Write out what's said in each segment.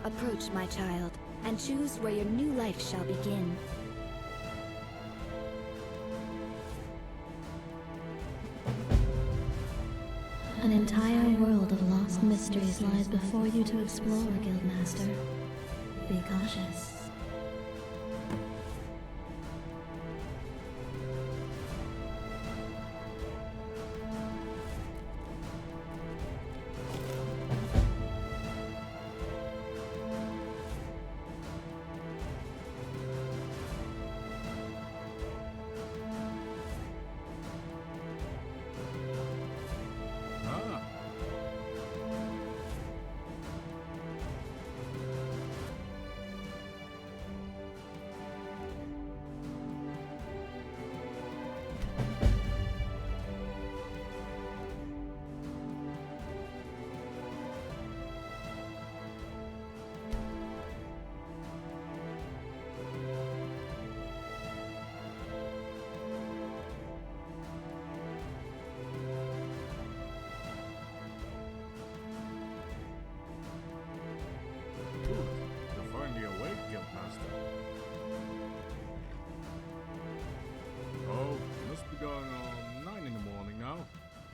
Approach, my child, and choose where your new life shall begin. An entire world of lost mysteries lies before you to explore, Guildmaster. Be cautious.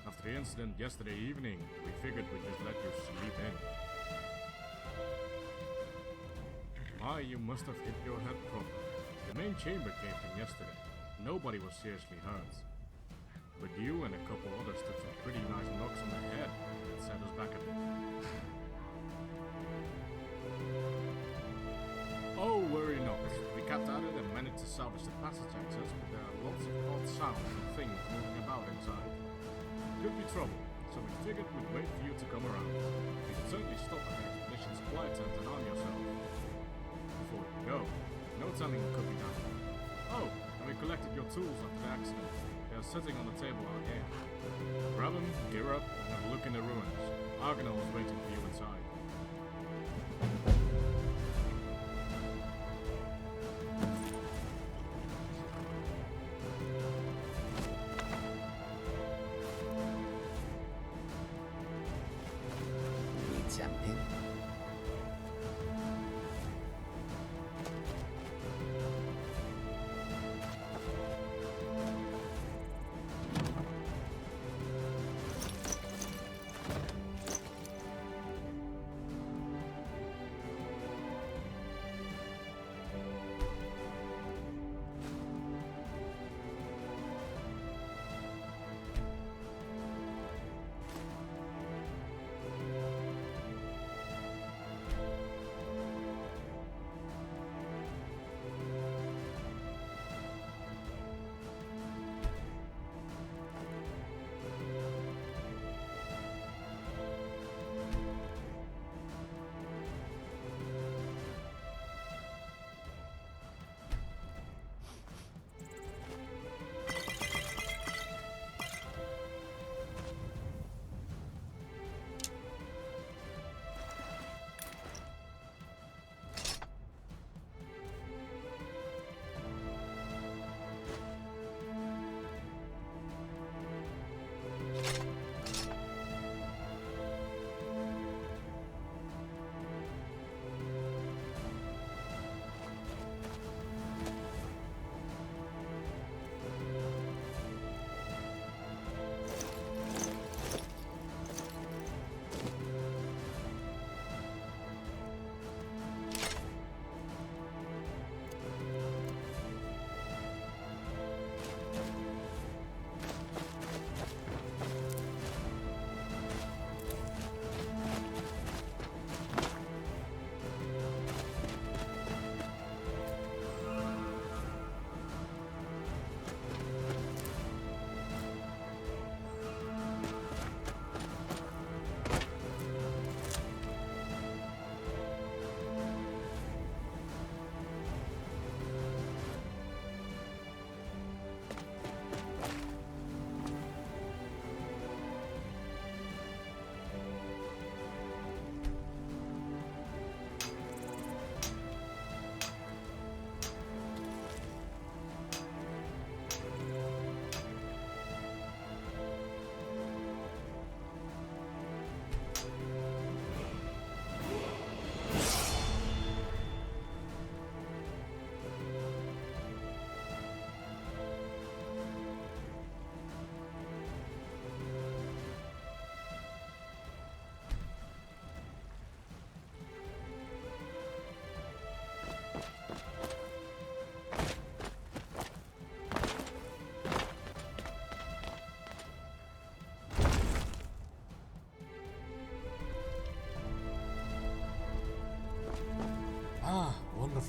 After the incident yesterday evening, we figured we'd just let you sleep in. My, you must have hit your head properly. The main chamber caved in yesterday. Nobody was seriously hurt. But you and a couple others took some pretty nice knocks on the head that set us back a bit. Oh, worry not. We kept at it and managed to salvage the passage access, but there are lots of odd sounds and things moving about inside. Could be trouble, so we figured we'd wait for you to come around. You should certainly stop at the expedition supply tent and arm yourself. Before you go, no telling what could be done. Oh, and we collected your tools after the accident. They are sitting on the table out here. Grab them, gear up, and have a look in the ruins. Argonel is waiting for you inside.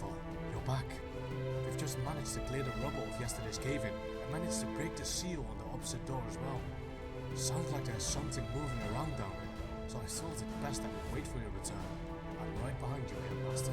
Wonderful. You're back. We've just managed to clear the rubble of yesterday's cave-in and managed to break the seal on the opposite door as well. Sounds like there's something moving around down there, so I thought it best I would wait for your return. I'm right behind you, Guild Master.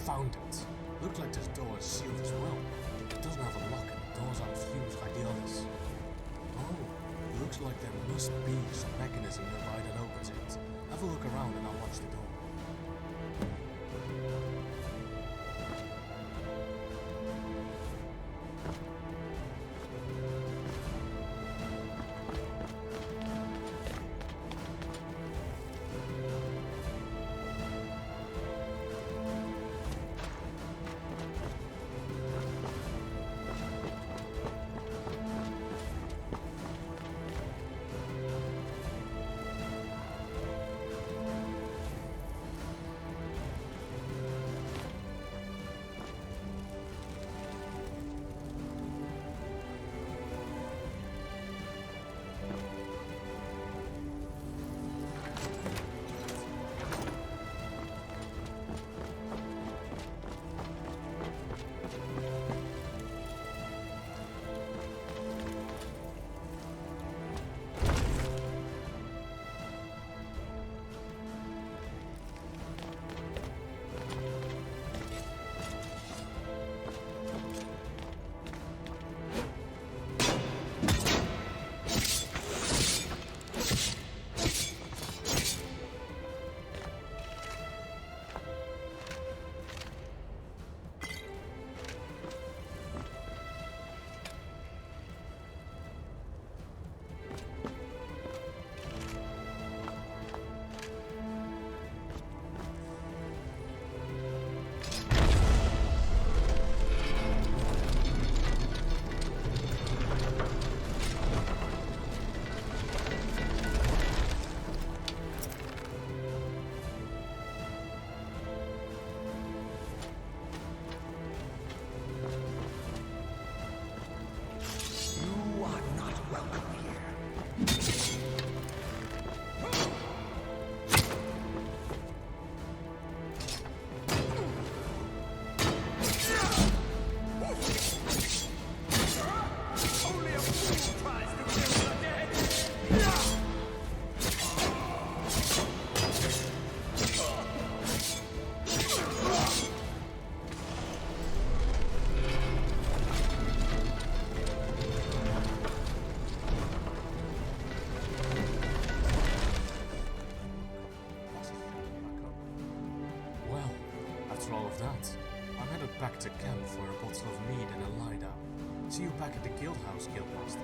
Found it. Looks like this door is sealed as well. It doesn't have a lock and the doors aren't fused like the others. Oh, looks like there must be some mechanism nearby that opens it. Have a look around and I'll watch the door. after all of that, I'm headed back to camp for a bottle of mead and a lie down. See you back at the guild house, Guildmaster.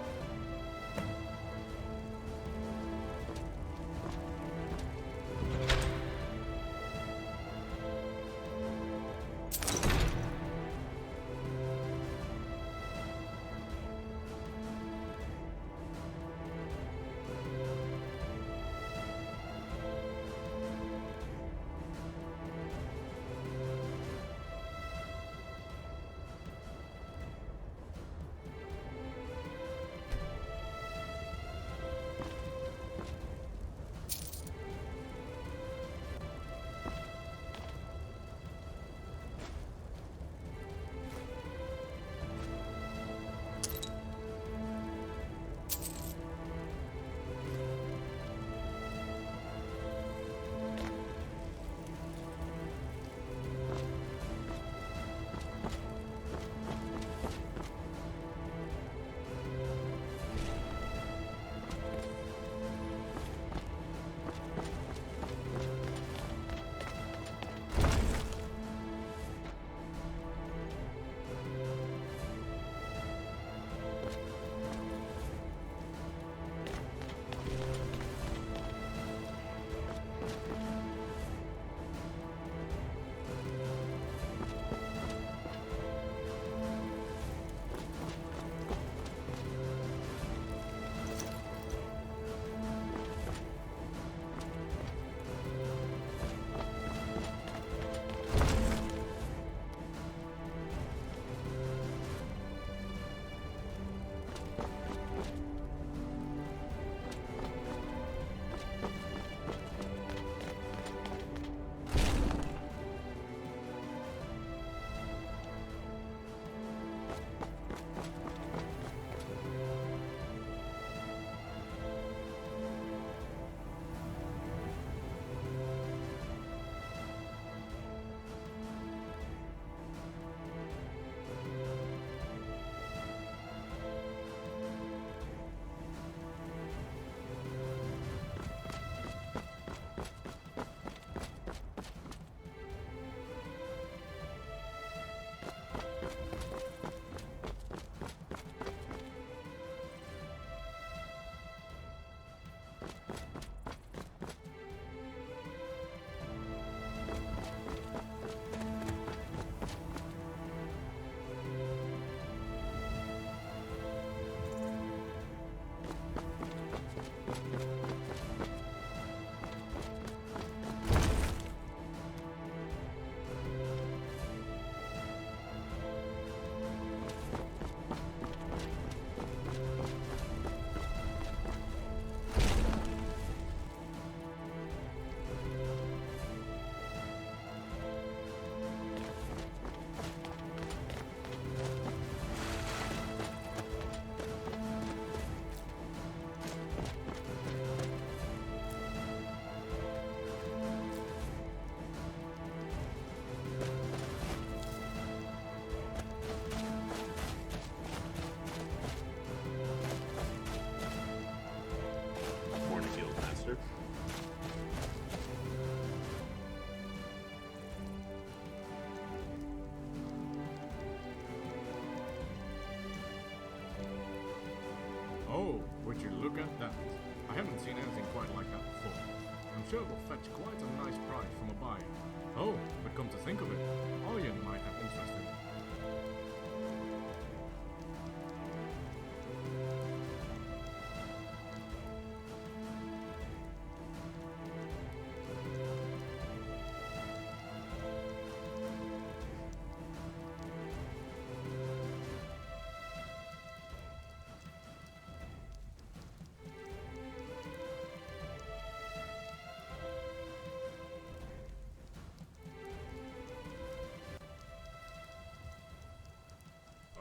Oh, would you look at that? I haven't seen anything quite like that before. I'm sure it will fetch quite a nice price from a buyer. Oh, but come to think of it, Aryan might have interest in it.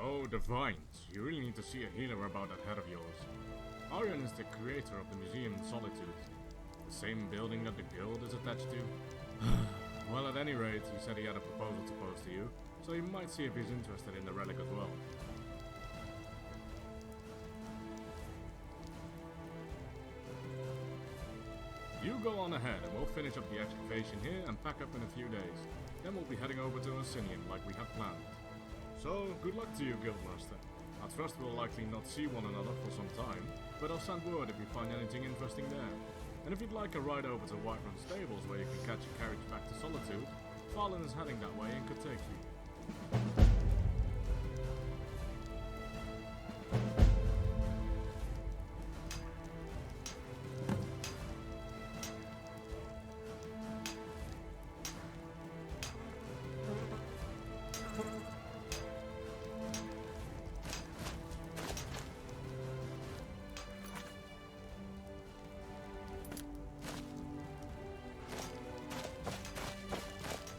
Oh, the vines. You really need to see a healer about that head of yours. Aryan is the creator of the Museum in Solitude. The same building that the guild is attached to. Well, at any rate, he said he had a proposal to pose to you, so you might see if he's interested in the relic as well. You go on ahead and we'll finish up the excavation here and pack up in a few days. Then Then we'll be heading over to Osinian like we had planned. So, good luck to you, Guildmaster. I trust we'll likely not see one another for some time, but I'll send word if we find anything interesting there. And if you'd like a ride over to Whiterun Stables where you can catch a carriage back to Solitude, Farlin is heading that way and could take you.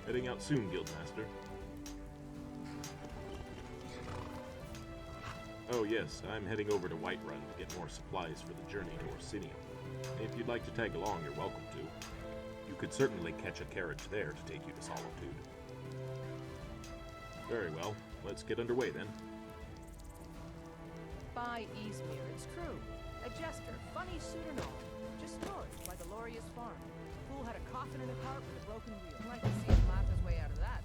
Heading out soon, Guildmaster. Oh yes, I'm heading over to Whiterun to get more supplies for the journey to Orsinium. If you'd like to tag along, you're welcome to. You could certainly catch a carriage there to take you to Solitude. Very well, let's get underway then. By Easmere's crew. A jester, funny suit and all. Just north by the Lorius farm. Fool had a coffin in a cart with a broken wheel. I'd like to see him laugh his way out of that.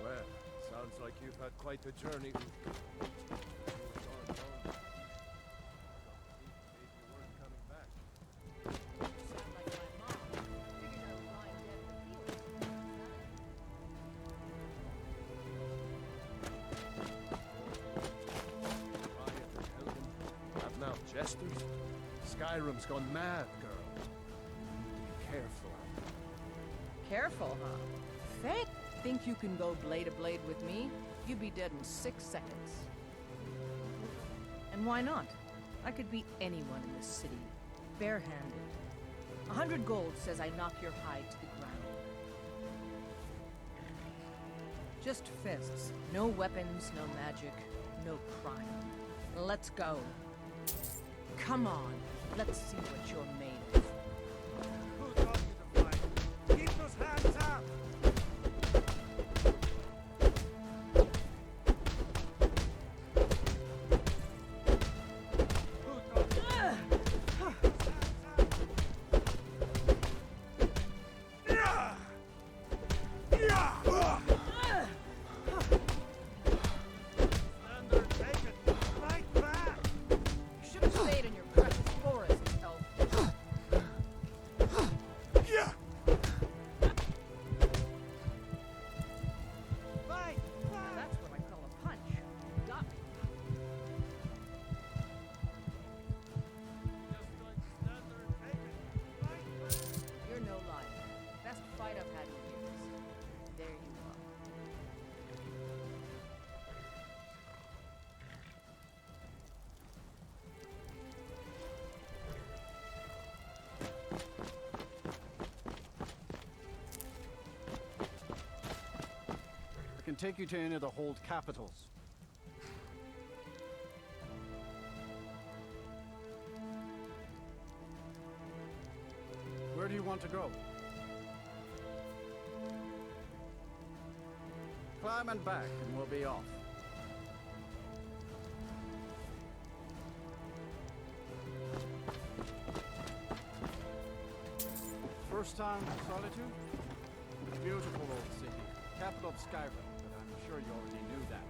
Well, sounds like you've had quite the journey. Sound like my mom. Figured out lying dead in the fields. Have now jesters. Skyrim's gone mad, girl. You need to be careful out there. Careful, huh? Fake? Think you can go blade to blade with me? You'd be dead in 6 seconds. And why not? I could beat anyone in this city, barehanded. 100 gold says I knock your hide to the ground. Just fists. No weapons, no magic, no crime. Let's go. Come on, let's see what you're made of. Who taught you to fight? Keep those hands up! Who taught you? Stand there and take it. Fight back! You should have stayed in your precious forest, elf. Fight! Now that's what I call a punch. Got me. Just going to stand there and take it. Fight back! You're no liar. Best fight I've had in years. There you are. I can take you to any of the hold capitals. Where do you want to go? Climb and back, and we'll be off. First time Solitude? Beautiful old city. Capital of Skyrim, but I'm sure you already knew that.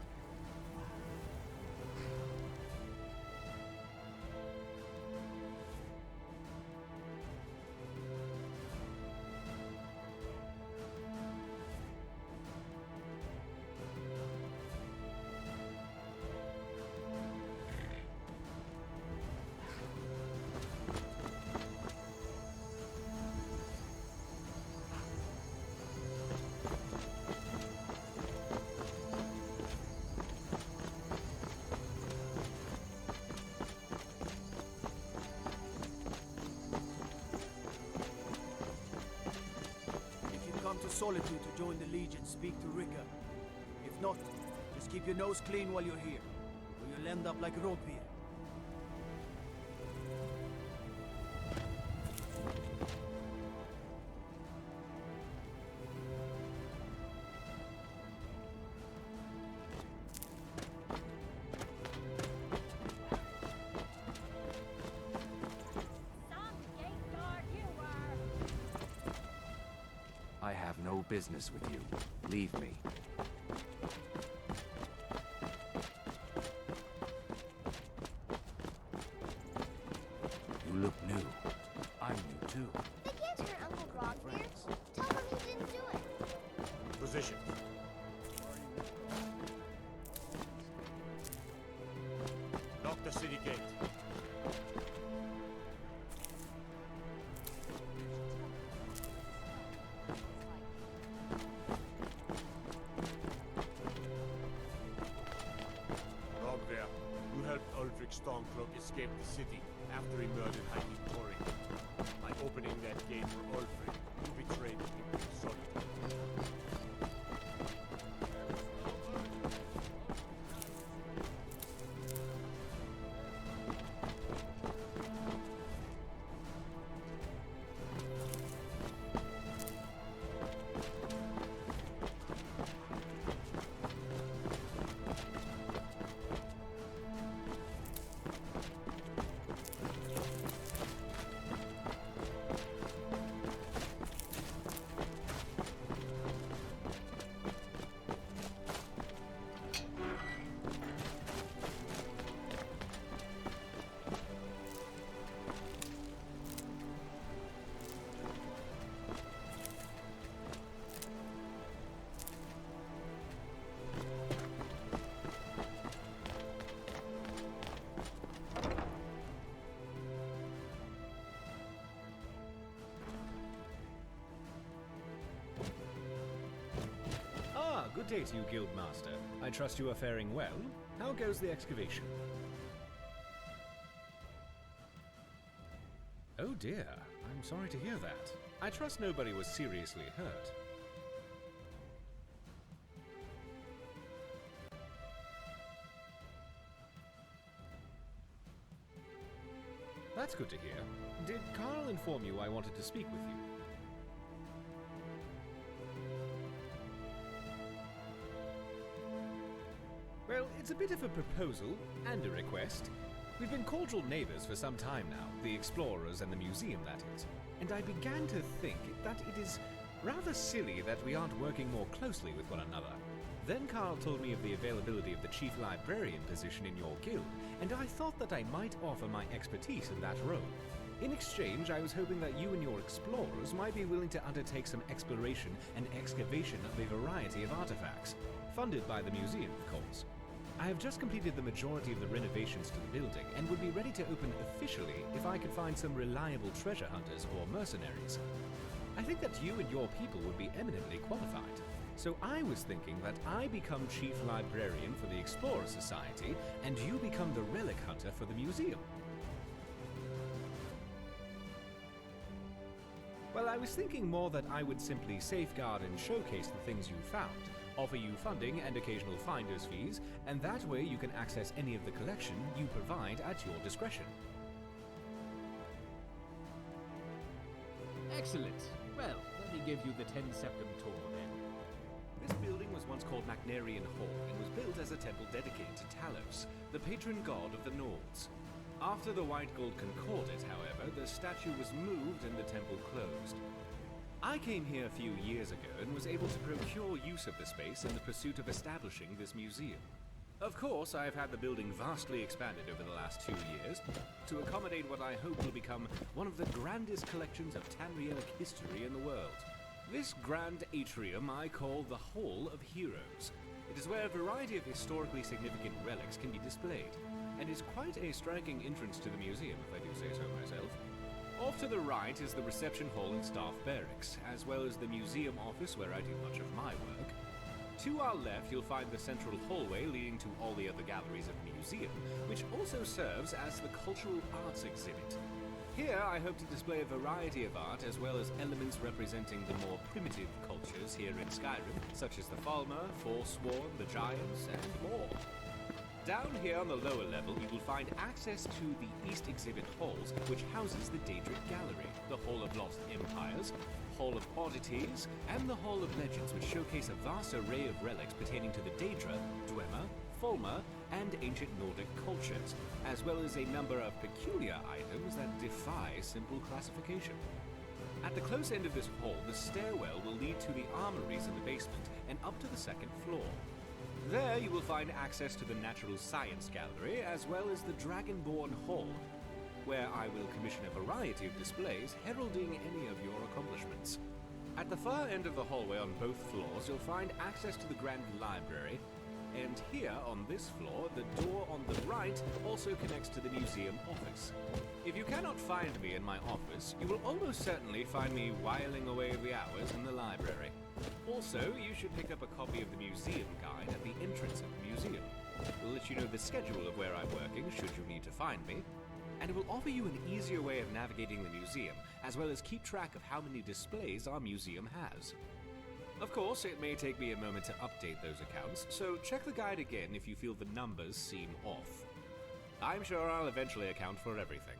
Come to Solitude to join the Legion, speak to Rika. If not, just keep your nose clean while you're here, or you'll end up like Rodbeer. Some gate guard, you no business with you. Leave me. You look new. I'm new too. They can't hurt Uncle Grogbeard. Tell them he didn't do it. Position. Lock the city gate. Grogbeard, you helped Ulfric Stormcloak escape the city after he murdered Heidi Tori. By opening that gate for Ulfric, you betrayed the people of Solitude. Good day to you, Guildmaster. I trust you are faring well. How goes the excavation? Oh dear, I'm sorry to hear that. I trust nobody was seriously hurt. That's good to hear. Did Carl inform you I wanted to speak with you? Well, it's a bit of a proposal and a request. We've been cordial neighbors for some time now, the explorers and the museum, that is, and I began to think that it is rather silly that we aren't working more closely with one another. Then Carl told me of the availability of the chief librarian position in your guild, and I thought that I might offer my expertise in that role. In exchange, I was hoping that you and your explorers might be willing to undertake some exploration and excavation of a variety of artifacts, funded by the museum, of course. I have just completed the majority of the renovations to the building and would be ready to open officially if I could find some reliable treasure hunters or mercenaries. I think that you and your people would be eminently qualified. So I was thinking that I become Chief Librarian for the Explorer Society and you become the Relic Hunter for the museum. Well, I was thinking more that I would simply safeguard and showcase the things you found, offer you funding and occasional finder's fees, and that way you can access any of the collection you provide at your discretion. Excellent. Well, let me give you the 10 Septem tour then. This building was once called Magnarian Hall and was built as a temple dedicated to Talos, the patron god of the Nords. After the White Gold Concordat, however, the statue was moved and the temple closed. I came here a few years ago and was able to procure use of the space in the pursuit of establishing this museum. Of course, I have had the building vastly expanded over the last 2 years to accommodate what I hope will become one of the grandest collections of Tamrielic history in the world. This grand atrium I call the Hall of Heroes. It is where a variety of historically significant relics can be displayed, and is quite a striking entrance to the museum, if I do say so myself. Off to the right is the reception hall and staff barracks, as well as the museum office where I do much of my work. To our left, you'll find the central hallway leading to all the other galleries of the museum, which also serves as the cultural arts exhibit. Here, I hope to display a variety of art, as well as elements representing the more primitive cultures here in Skyrim, such as the Falmer, Forsworn, the Giants, and more. Down here on the lower level, you will find access to the East Exhibit Halls, which houses the Daedric Gallery, the Hall of Lost Empires, Hall of Oddities, and the Hall of Legends, which showcase a vast array of relics pertaining to the Daedra, Dwemer, Falmer, and ancient Nordic cultures, as well as a number of peculiar items that defy simple classification. At the close end of this hall, the stairwell will lead to the armories in the basement and up to the second floor. There you will find access to the Natural Science Gallery as well as the Dragonborn Hall, where I will commission a variety of displays heralding any of your accomplishments. At the far end of the hallway on both floors, you'll find access to the Grand Library, and here on this floor, the door on the right also connects to the museum office. If you cannot find me in my office, you will almost certainly find me whiling away the hours in the library. Also, you should pick up a copy of the museum guide at the entrance of the museum. It will let you know the schedule of where I'm working should you need to find me, and it will offer you an easier way of navigating the museum, as well as keep track of how many displays our museum has. Of course, it may take me a moment to update those accounts, so check the guide again if you feel the numbers seem off. I'm sure I'll eventually account for everything.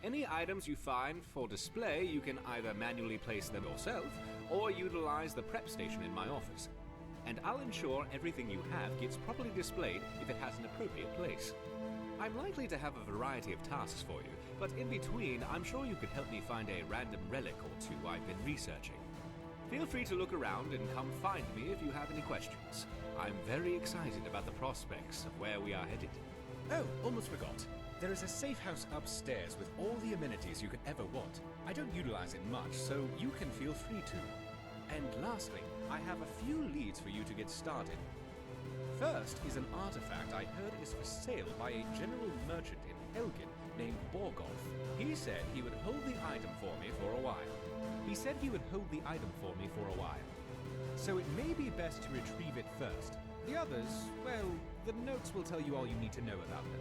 Any items you find for display, you can either manually place them yourself, or utilize the prep station in my office. And I'll ensure everything you have gets properly displayed if it has an appropriate place. I'm likely to have a variety of tasks for you, but in between, I'm sure you could help me find a random relic or two I've been researching. Feel free to look around and come find me if you have any questions. I'm very excited about the prospects of where we are headed. Oh, almost forgot. There is a safe house upstairs with all the amenities you could ever want. I don't utilize it much, so you can feel free to. And lastly, I have a few leads for you to get started. First is an artifact I heard is for sale by a general merchant in Helgen named Borgolf. He said he would hold the item for me for a while. So it may be best to retrieve it first. The others, well, the notes will tell you all you need to know about them.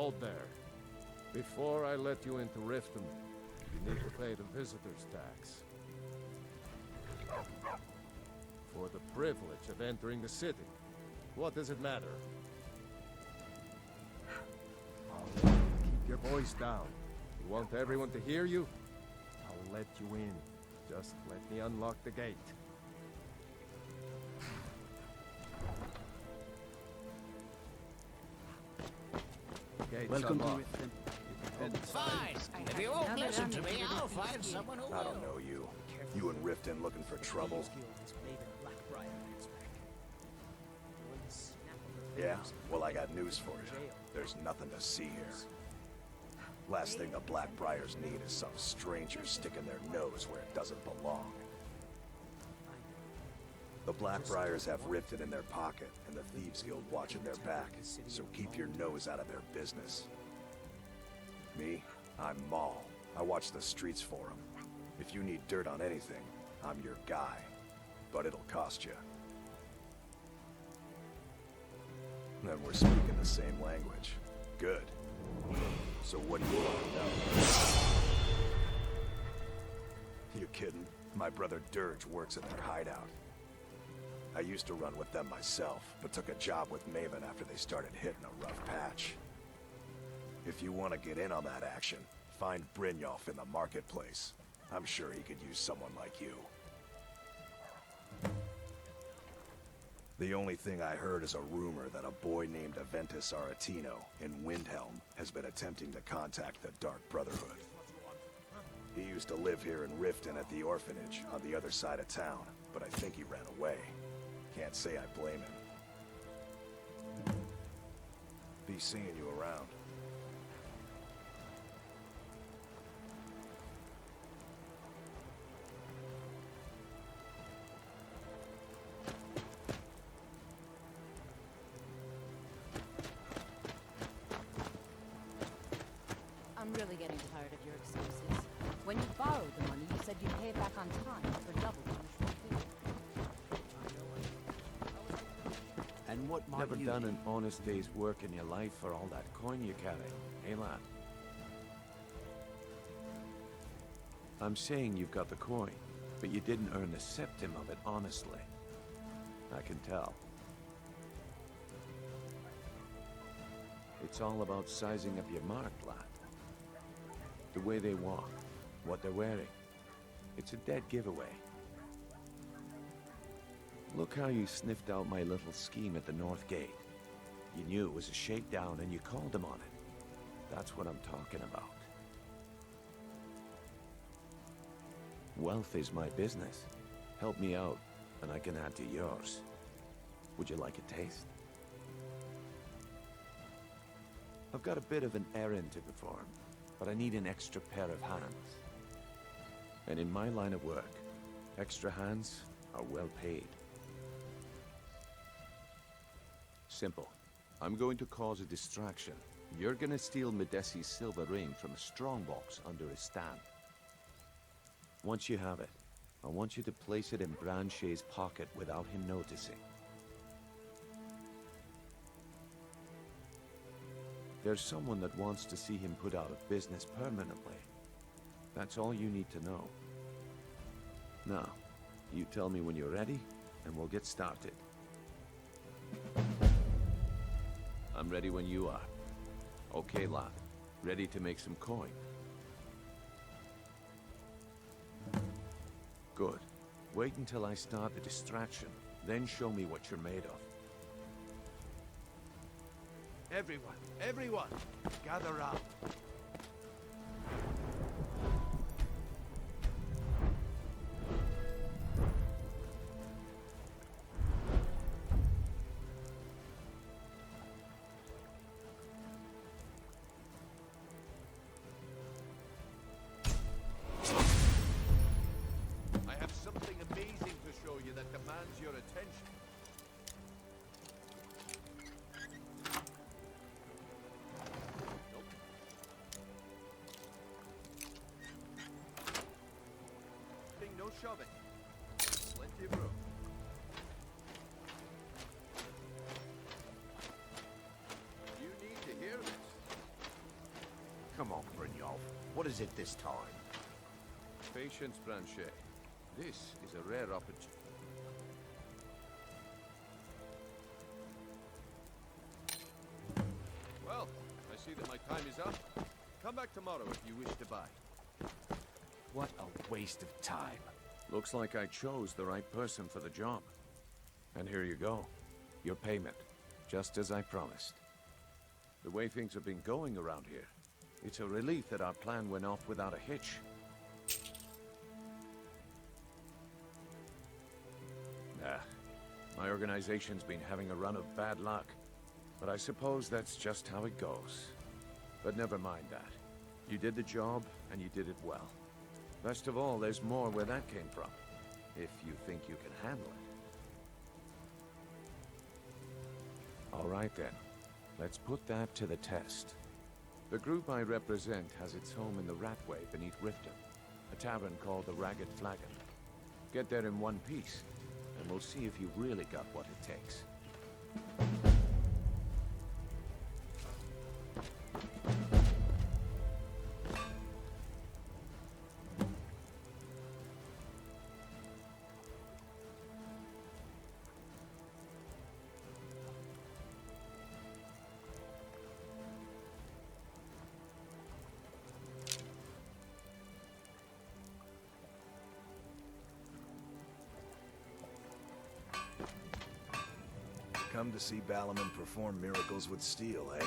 Hold there. Before I let you into Riften, you need to pay the visitor's tax. For the privilege of entering the city. What does it matter? Keep your voice down. You want everyone to hear you? I'll let you in. Just let me unlock the gate. Gate's Welcome to unlocked. Riften. Fine. If you won't listen to me, I'll find someone who will. I don't know you. You and Riften looking for trouble? Yeah? Well, I got news for you. There's nothing to see here. Last thing the Blackbriars need is some stranger sticking their nose where it doesn't belong. The Blackbriars have Riften in their pocket, and the Thieves Guild watching their back, so keep your nose out of their business. Me? I'm Maul. I watch the streets for them. If you need dirt on anything, I'm your guy. But it'll cost you. Then we're speaking the same language. Good. So what do you want to know? You kidding? My brother Dirge works at their hideout. I used to run with them myself, but took a job with Maven after they started hitting a rough patch. If you want to get in on that action, find Brynjolf in the marketplace. I'm sure he could use someone like you. The only thing I heard is a rumor that a boy named Aventus Aretino in Windhelm has been attempting to contact the Dark Brotherhood. He used to live here in Riften at the orphanage on the other side of town, but I think he ran away. Can't say I blame him. Be seeing you around. I'm really getting tired of your excuses. When you borrowed the money, you said you'd pay it back on time for double the usual fee. And what might Never you done do? an honest day's work in your life for all that coin you carry, eh, lad? I'm saying you've got the coin, but you didn't earn a septim of it honestly. I can tell. It's all about sizing up your mark, lad. The way they walk, what they're wearing. It's a dead giveaway. Look how you sniffed out my little scheme at the North Gate. You knew it was a shakedown and you called him on it. That's what I'm talking about. Wealth is my business. Help me out, and I can add to yours. Would you like a taste? I've got a bit of an errand to perform, but I need an extra pair of hands. And in my line of work, extra hands are well paid. Simple. I'm going to cause a distraction. You're gonna steal Medesi's silver ring from a strongbox under his stand. Once you have it, I want you to place it in Branche's pocket without him noticing. There's someone that wants to see him put out of business permanently. That's all you need to know. Now, you tell me when you're ready, and we'll get started. I'm ready when you are. Okay, lad. Ready to make some coin? Good. Wait until I start the distraction, then show me what you're made of. Everyone, gather round. I have something amazing to show you that demands your attention. No shoving. Plenty of room. You need to hear this. What is it this time? Patience, Branche. This is a rare opportunity. Well, I see that my time is up. Come back tomorrow if you wish to buy. What a waste of time. Looks like I chose the right person for the job. And here you go. Your payment. Just as I promised. The way things have been going around here, it's a relief that our plan went off without a hitch. Nah. My organization's been having a run of bad luck. But I suppose that's just how it goes. But never mind that. You did the job, and you did it well. Best of all, there's more where that came from. If you think you can handle it. All right then. Let's put that to the test. The group I represent has its home in the Ratway beneath Riften, a tavern called the Ragged Flagon. Get there in one piece, and we'll see if you've really got what it takes. Come to see Balaman perform miracles with steel, eh?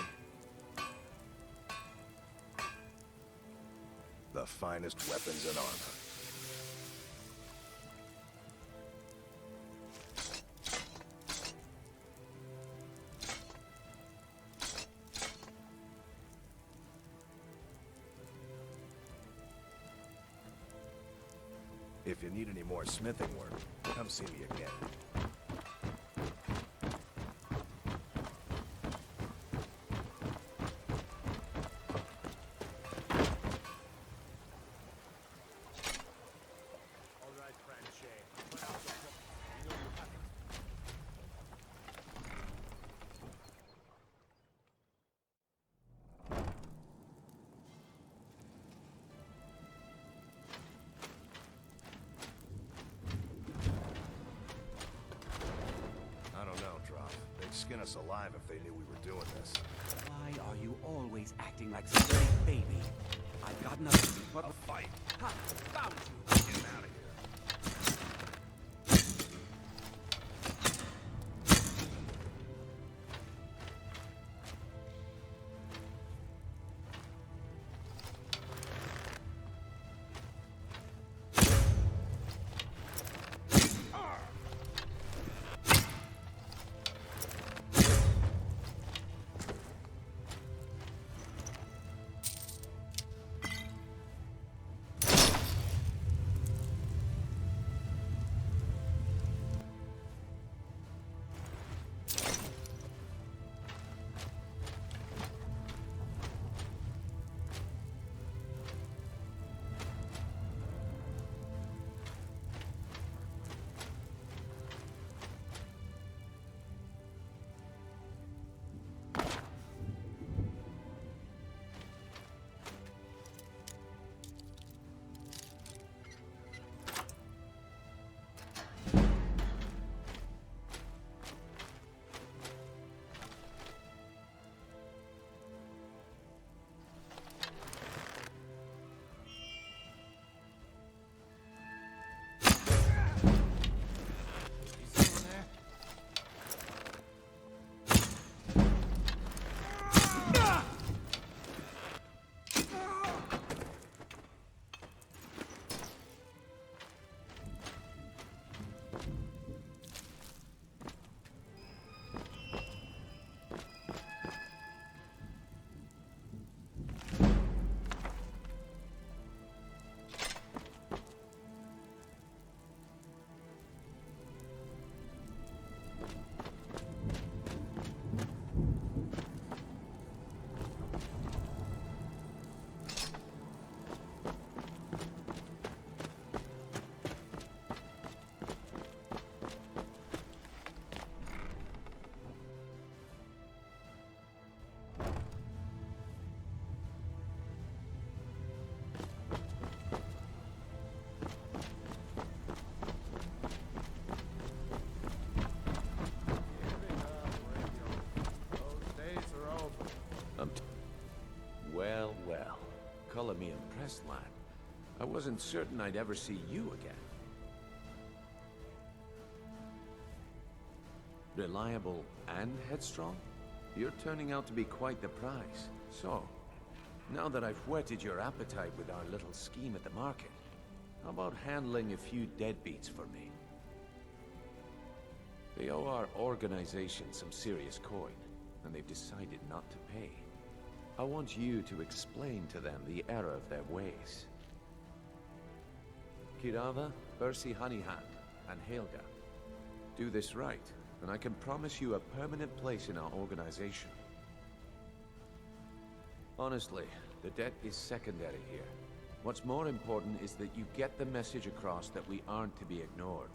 The finest weapons and armor. If you need any more smithing work, come see me again. Skin us alive if they knew we were doing this. Why are you always acting like some great baby? I've got nothing but a fight. Ha! Found you! Get out of here. wasteland. I wasn't certain I'd ever see you again. Reliable and headstrong? You're turning out to be quite the prize. So, now that I've whetted your appetite with our little scheme at the market, how about handling a few deadbeats for me? They owe our organization some serious coin, and they've decided not to pay. I want you to explain to them the error of their ways. Kirava, Percy Honeyhand, and Helga. Do this right, and I can promise you a permanent place in our organization. Honestly, the debt is secondary here. What's more important is that you get the message across that we aren't to be ignored.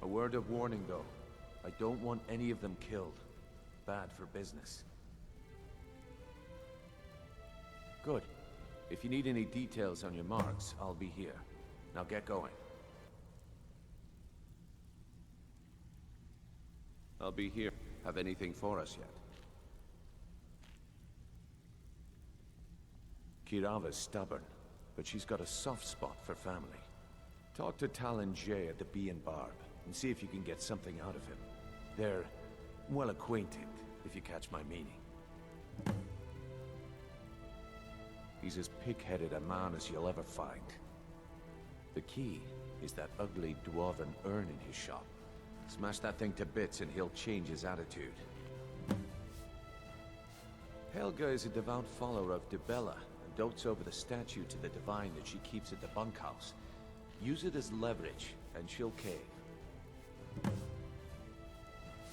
A word of warning, though. I don't want any of them killed. Bad for business. Good. If you need any details on your marks, I'll be here. Now get going. I'll be here. Have anything for us yet? Kirava's stubborn, but she's got a soft spot for family. Talk to Talon Jay at the Bee and Barb, and see if you can get something out of him. They're well acquainted, if you catch my meaning. He's as pig-headed a man as you'll ever find. The key is that ugly dwarven urn in his shop. Smash that thing to bits and he'll change his attitude. Helga is a devout follower of Dibella and dotes over the statue to the divine that she keeps at the bunkhouse. Use it as leverage and she'll cave.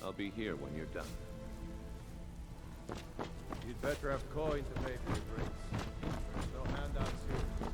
I'll be here when you're done. You'd better have coin to pay for your drinks. There's no handouts here.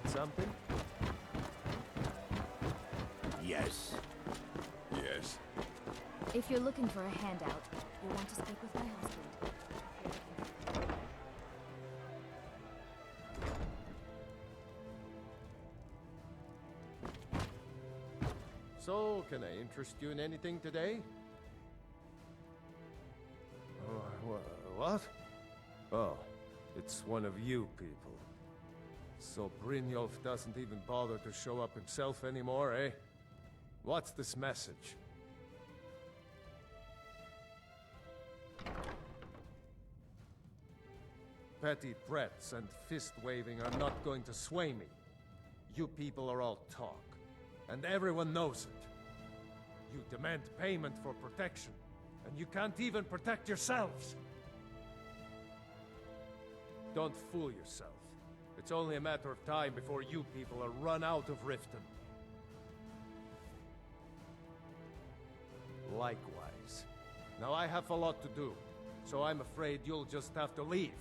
Something? Yes. Yes. If you're looking for a handout, you'll want to speak with my husband. So, can I interest you in anything today? What? Oh, it's one of you people. So Brynjolf doesn't even bother to show up himself anymore, eh? What's this message? Petty threats and fist-waving are not going to sway me. You people are all talk, and everyone knows it. You demand payment for protection, and you can't even protect yourselves. Don't fool yourself. It's only a matter of time before you people are run out of Riften. Likewise. Now I have a lot to do, so I'm afraid you'll just have to leave.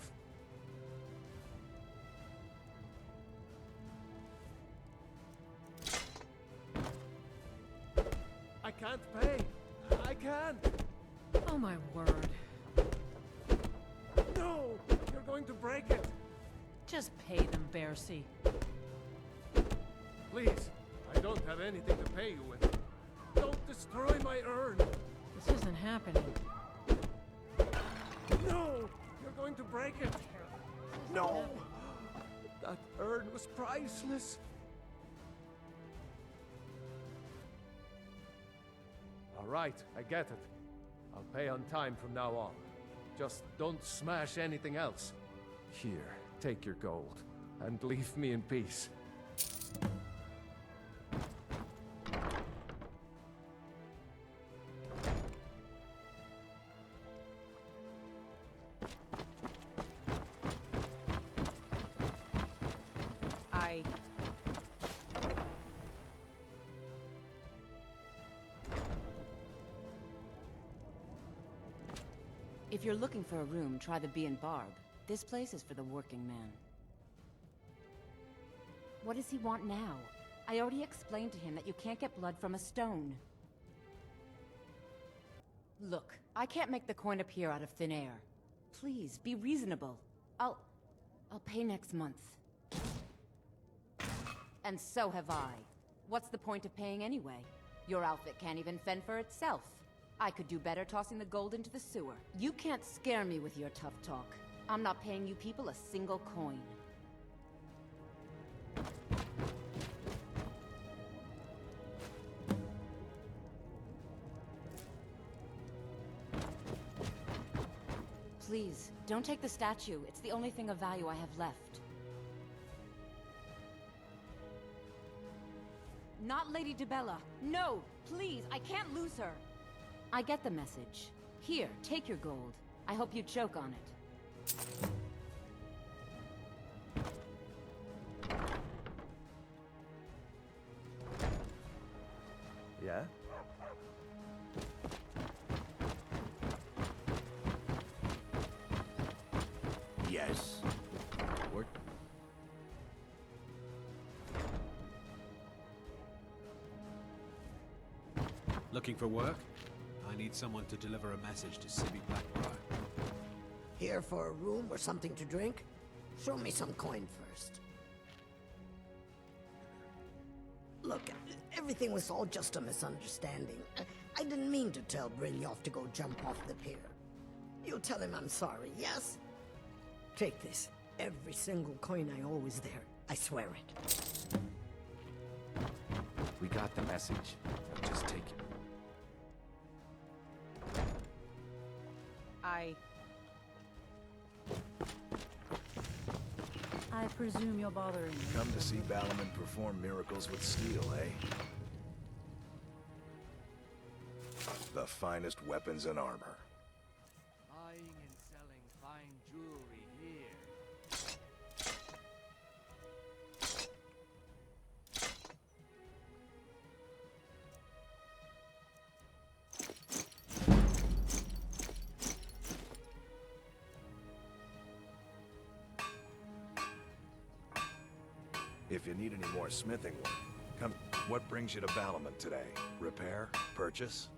I can't pay! I can't! Oh my word. No! You're going to break it! Just pay them, Bercy. Please, I don't have anything to pay you with. Don't destroy my urn! This isn't happening. No! You're going to break it! No! That urn was priceless! Alright, I get it. I'll pay on time from now on. Just don't smash anything else. Here, take your gold, and leave me in peace. If you're looking for a room, try the Bee and Barb. This place is for the working man. What does he want now? I already explained to him that you can't get blood from a stone. Look, I can't make the coin appear out of thin air. Please, be reasonable. I'll pay next month. And so have I. What's the point of paying anyway? Your outfit can't even fend for itself. I could do better tossing the gold into the sewer. You can't scare me with your tough talk. I'm not paying you people a single coin. Please, don't take the statue. It's the only thing of value I have left. Not Lady Dibella. No, please, I can't lose her. I get the message. Here, take your gold. I hope you choke on it. Yeah? Yes. What? Looking for work? I need someone to deliver a message to Sibby Blackbriar. Here for a room or something to drink? Show me some coin first. Look, everything was all just a misunderstanding. I didn't mean to tell Brynjolf to go jump off the pier. You'll tell him I'm sorry, yes? Take this. Every single coin I owe is there. I swear it. We got the message. Now just take it. I presume you're bothering me. Come to see Balliman perform miracles with steel, eh? The finest weapons and armor. Buying and selling fine jewelry here. If you need any more smithing work, come. What brings you to Balliman today? Repair? Purchase?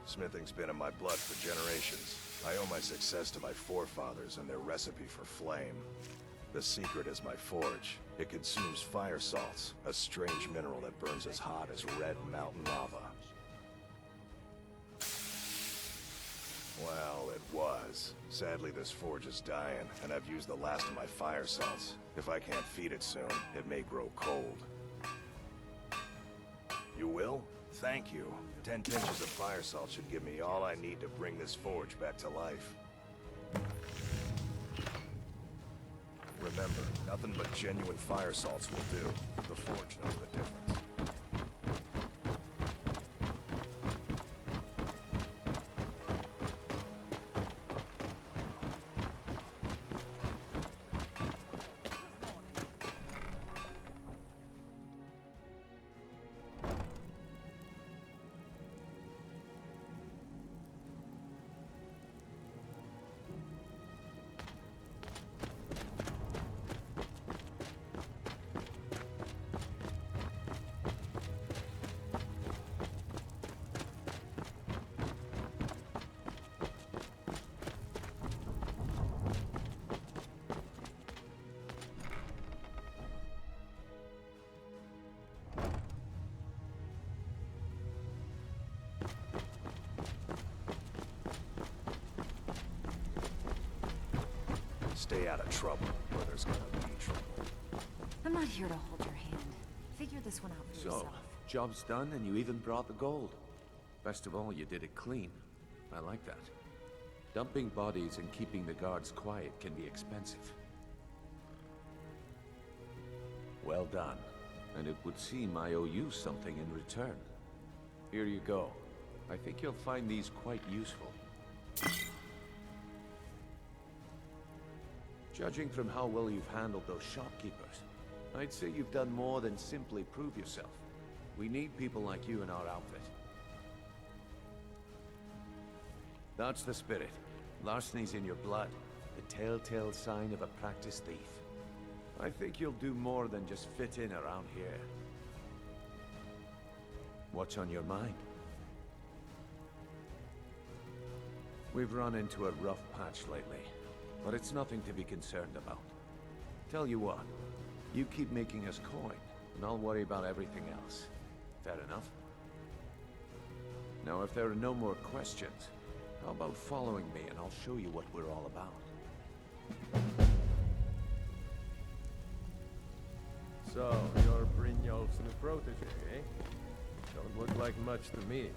Smithing's been in my blood for generations. I owe my success to my forefathers and their recipe for flame. The secret is my forge. It consumes fire salts, a strange mineral that burns as hot as red mountain lava. Well, it was. Sadly, this forge is dying, and I've used the last of my fire salts. If I can't feed it soon, it may grow cold. You will? Thank you. 10 pinches of fire salt should give me all I need to bring this forge back to life. Remember, nothing but genuine fire salts will do. The forge knows the difference. Stay out of trouble, or there's gonna be trouble. I'm not here to hold your hand. Figure this one out for So, yourself. job's done and you even brought the gold. Best of all, you did it clean. I like that. Dumping bodies and keeping the guards quiet can be expensive. Well done. And it would seem I owe you something in return. Here you go. I think you'll find these quite useful. Judging from how well you've handled those shopkeepers, I'd say you've done more than simply prove yourself. We need people like you in our outfit. That's the spirit. Larceny's in your blood. The telltale sign of a practiced thief. I think you'll do more than just fit in around here. What's on your mind? We've run into a rough patch lately, but it's nothing to be concerned about. Tell you what, you keep making us coin, and I'll worry about everything else. Fair enough? Now, if there are no more questions, how about following me and I'll show you what we're all about. So, you're Brynjolf's new protege, eh? Don't look like much to me.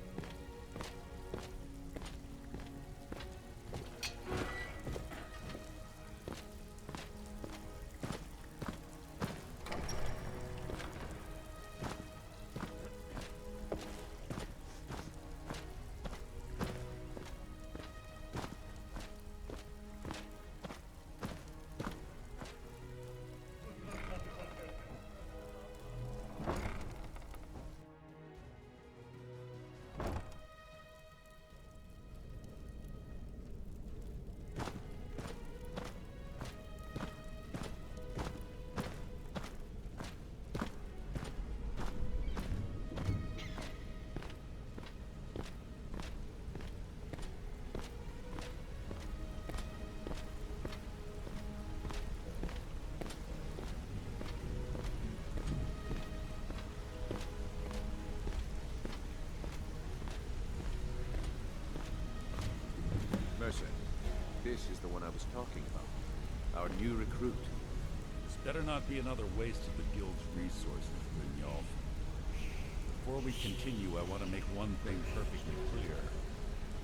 Mercer, this is the one I was talking about. Our new recruit. This better not be another waste of the guild's resources, Brynjolf. Before we continue, I want to make one thing perfectly clear.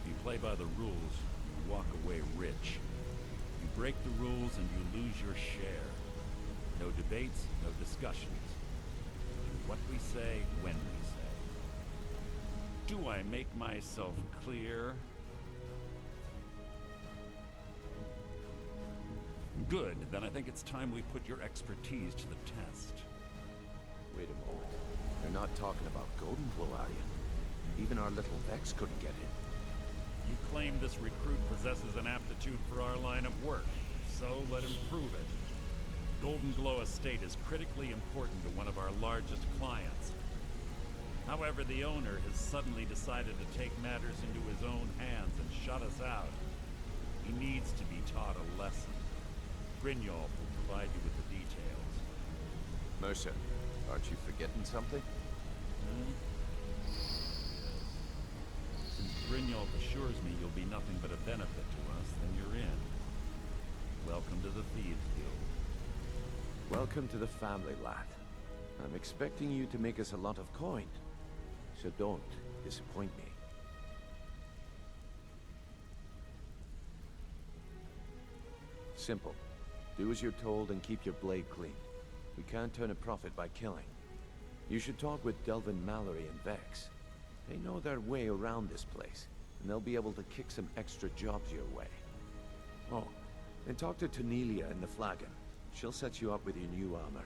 If you play by the rules, you walk away rich. You break the rules and you lose your share. No debates, no discussions. Do what we say, when we say. Do I make myself clear? Good, then I think it's time we put your expertise to the test. Wait a moment. You're not talking about Goldenpool, are you? Even our little Vex couldn't get in. You claim this recruit possesses an aptitude for our line of work, so let him prove it. Golden Glow Estate is critically important to one of our largest clients. However, the owner has suddenly decided to take matters into his own hands and shut us out. He needs to be taught a lesson. Brynjolf will provide you with the details. Mercer, aren't you forgetting something? Since Brynjolf assures me you'll be nothing but a benefit to us, then you're in. Welcome to the Thieves Guild. Welcome to the family, lad. I'm expecting you to make us a lot of coin, so don't disappoint me. Simple. Do as you're told and keep your blade clean. We can't turn a profit by killing. You should talk with Delvin Mallory and Vex. They know their way around this place, and they'll be able to kick some extra jobs your way. Oh, and talk to Tanelia in the Flagon. She'll set you up with your new armor.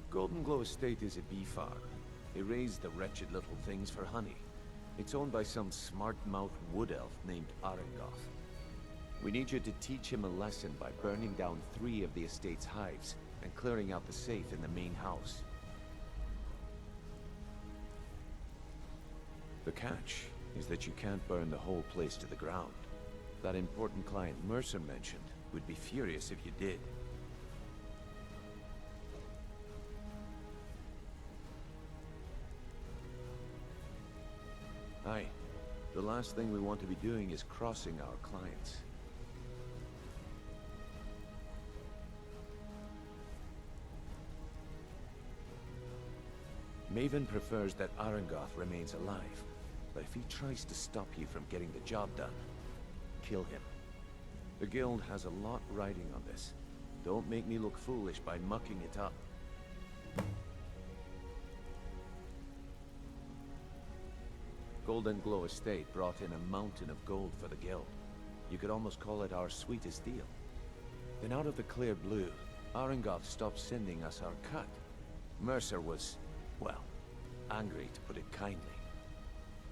Golden Glow Estate is a bee farm. They raise the wretched little things for honey. It's owned by some smart-mouthed wood elf named Arengoth. We need you to teach him a lesson by burning down 3 of the estate's hives and clearing out the safe in the main house. The catch is that you can't burn the whole place to the ground. That important client Mercer mentioned would be furious if you did. Aye. The last thing we want to be doing is crossing our clients. Maven prefers that Arengoth remains alive, but if he tries to stop you from getting the job done, kill him. The guild has a lot riding on this. Don't make me look foolish by mucking it up. Golden Glow Estate brought in a mountain of gold for the guild. You could almost call it our sweetest deal. Then out of the clear blue, Arengoth stopped sending us our cut. Mercer was, well, angry to put it kindly.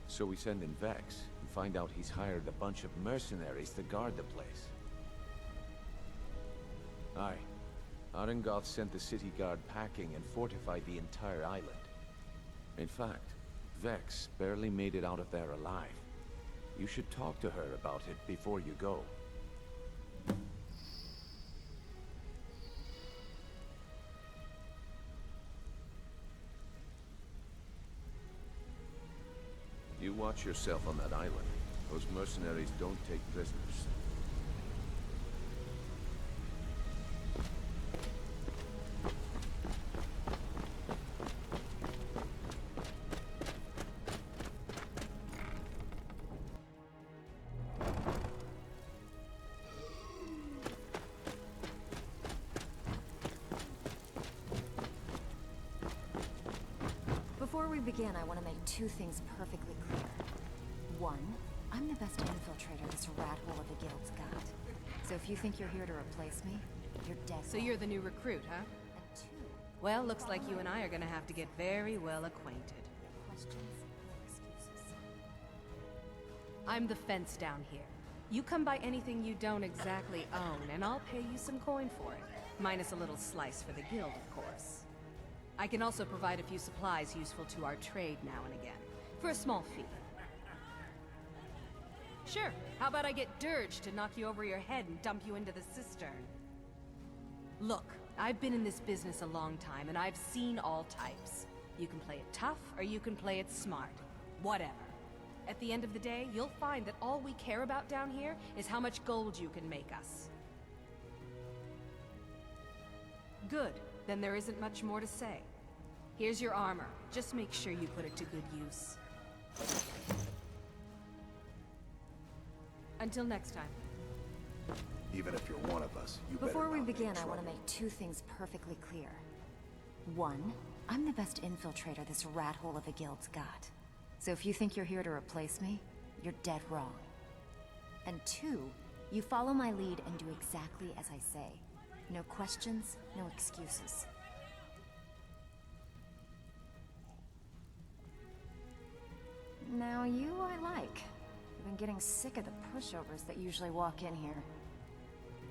So we send in Vex and find out he's hired a bunch of mercenaries to guard the place. Aye. Arengoth sent the city guard packing and fortified the entire island. In fact, Vex barely made it out of there alive. You should talk to her about it before you go. You watch yourself on that island. Those mercenaries don't take prisoners. Before we begin, I want to make two things perfectly clear. One, I'm the best infiltrator this rat hole of a guild's got. So if you think you're here to replace me, you're dead So wrong. you're the new recruit, huh? And two, Well, looks like you and I are gonna have to get very well acquainted. questions, no excuses. I'm the fence down here. You come by anything you don't exactly own, and I'll pay you some coin for it. Minus a little slice for the guild, of course. I can also provide a few supplies useful to our trade now and again, for a small fee. Sure, how about I get Dirge to knock you over your head and dump you into the cistern? Look, I've been in this business a long time, and I've seen all types. You can play it tough, or you can play it smart. Whatever. At the end of the day, you'll find that all we care about down here is how much gold you can make us. Good. Then there isn't much more to say. Here's your armor. Just make sure you put it to good use. Until next time. Even if you're one of us, you Before better we not be in begin, I want to trouble. make two things perfectly clear. One, I'm the best infiltrator this rat hole of a guild's got. So if you think you're here to replace me, you're dead wrong. And two, you follow my lead and do exactly as I say. No questions, no excuses. Now you I like. I've been getting sick of the pushovers that usually walk in here.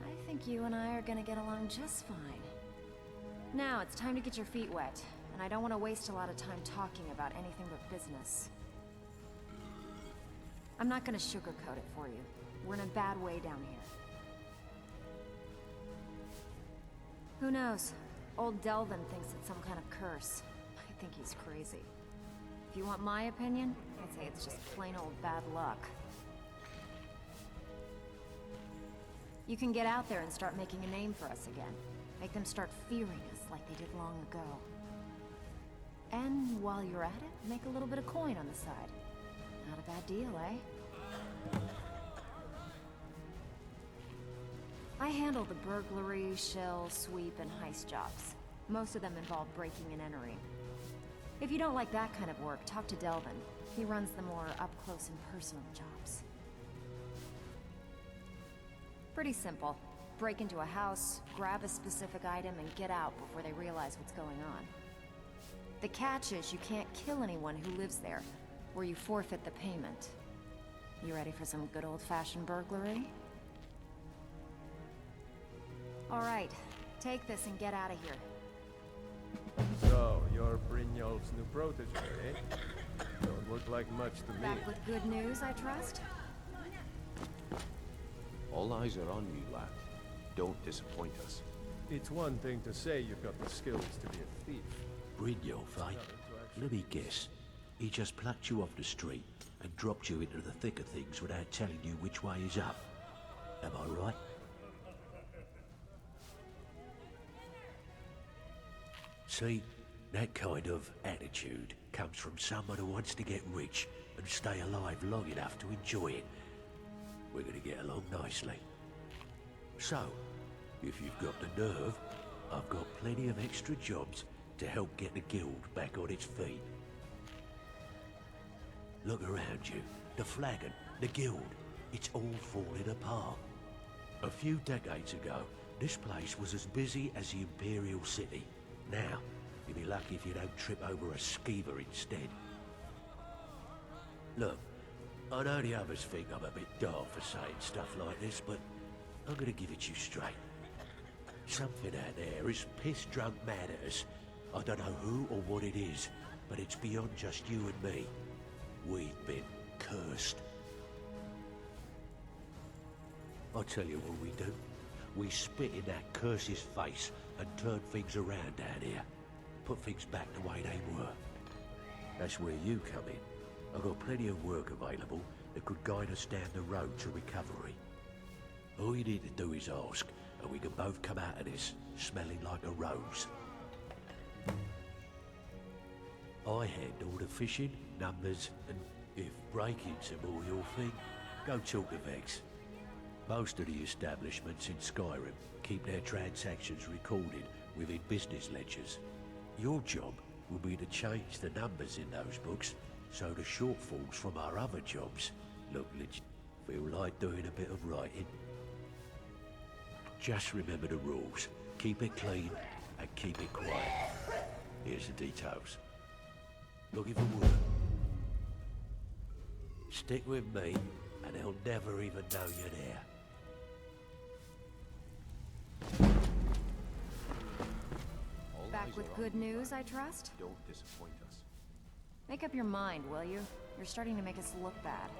I think you and I are gonna get along just fine. Now it's time to get your feet wet, and I don't want to waste a lot of time talking about anything but business. I'm not gonna sugarcoat it for you. We're in a bad way down here. Who knows? Old Delvin thinks it's some kind of curse. I think he's crazy. If you want my opinion, I'd say it's just plain old bad luck. You can get out there and start making a name for us again. Make them start fearing us like they did long ago. And while you're at it, make a little bit of coin on the side. Not a bad deal, eh? I handle the burglary, shell, sweep, and heist jobs. Most of them involve breaking and entering. If you don't like that kind of work, talk to Delvin. He runs the more up-close and personal jobs. Pretty simple. Break into a house, grab a specific item, and get out before they realize what's going on. The catch is you can't kill anyone who lives there, or you forfeit the payment. You ready for some good old-fashioned burglary? Alright, take this and get out of here. So, you're Brynjolf's new protege, eh? Don't look like much to me. Back with good news, I trust? All eyes are on you, lad. Don't disappoint us. It's one thing to say you've got the skills to be a thief. Brynjolf, eh? Let me guess. He just plucked you off the street and dropped you into the thick of things without telling you which way is up. Am I right? See, that kind of attitude comes from someone who wants to get rich and stay alive long enough to enjoy it. We're gonna get along nicely. So, if you've got the nerve, I've got plenty of extra jobs to help get the guild back on its feet. Look around you. The flagon, the guild, it's all falling apart. A few decades ago, this place was as busy as the Imperial City. Now, you'll be lucky if you don't trip over a skeever instead. Look, I know the others think I'm a bit dull for saying stuff like this, but I'm gonna give it you straight. Something out there is piss-drunk mad at us. I don't know who or what it is, but it's beyond just you and me. We've been cursed. I'll tell you what we do. We spit in that curse's face and turn things around down here. Put things back the way they were. That's where you come in. I've got plenty of work available that could guide us down the road to recovery. All you need to do is ask, and we can both come out of this smelling like a rose. I handle the fishing, numbers, and if break-ins are more your thing, go talk to Vex. Most of the establishments in Skyrim keep their transactions recorded within business ledgers. Your job will be to change the numbers in those books so the shortfalls from our other jobs look legit. Feel like doing a bit of writing? Just remember the rules. Keep it clean and keep it quiet. Here's the details. Looking for work? Stick with me and they'll never even know you're there. Back with good news, I trust? Don't disappoint us. Make up your mind, will you? You're starting to make us look bad.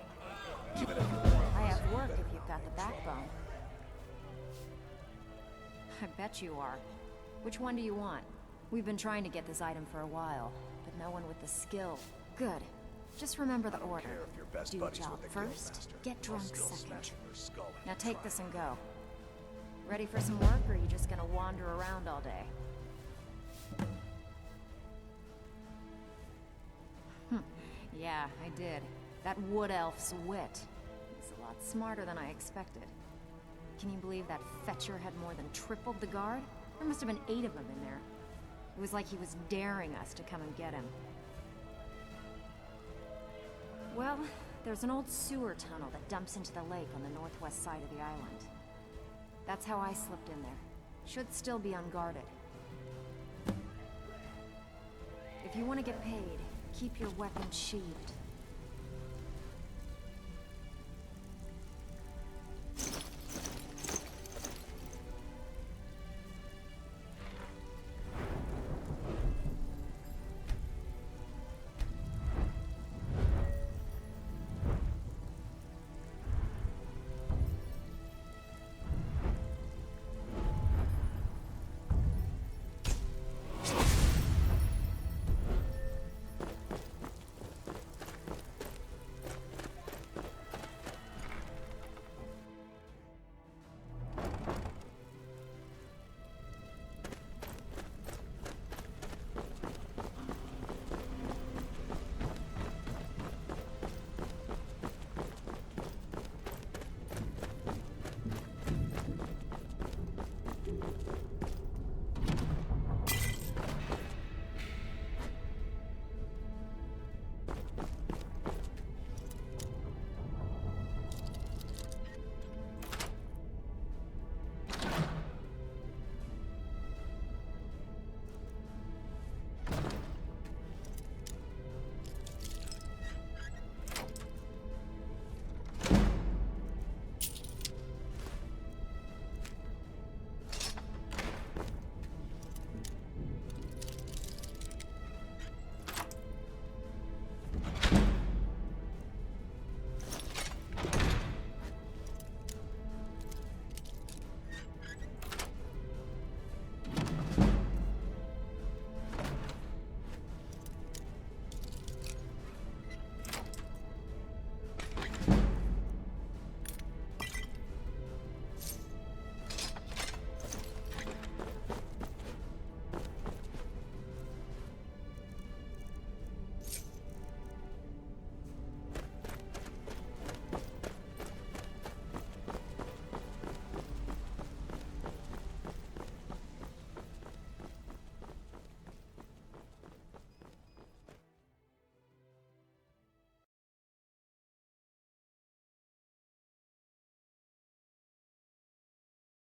Even if you want, I have work if you've got the backbone. I bet you are. Which one do you want? We've been trying to get this item for a while, but no one with the skill. Good. Just remember the order. if you're best Do buddies job with the first, Guildmaster. get I'll drunk still second. smashing your skull in Now your take trunk. this and go. Ready for some work, or are you just gonna wander around all day? Yeah, I did. That wood elf's wit. He's a lot smarter than I expected. Can you believe that fetcher had more than tripled the guard? There must have been 8 of them in there. It was like he was daring us to come and get him. Well, there's an old sewer tunnel that dumps into the lake on the northwest side of the island. That's how I slipped in there. Should still be unguarded. If you want to get paid, keep your weapon sheathed.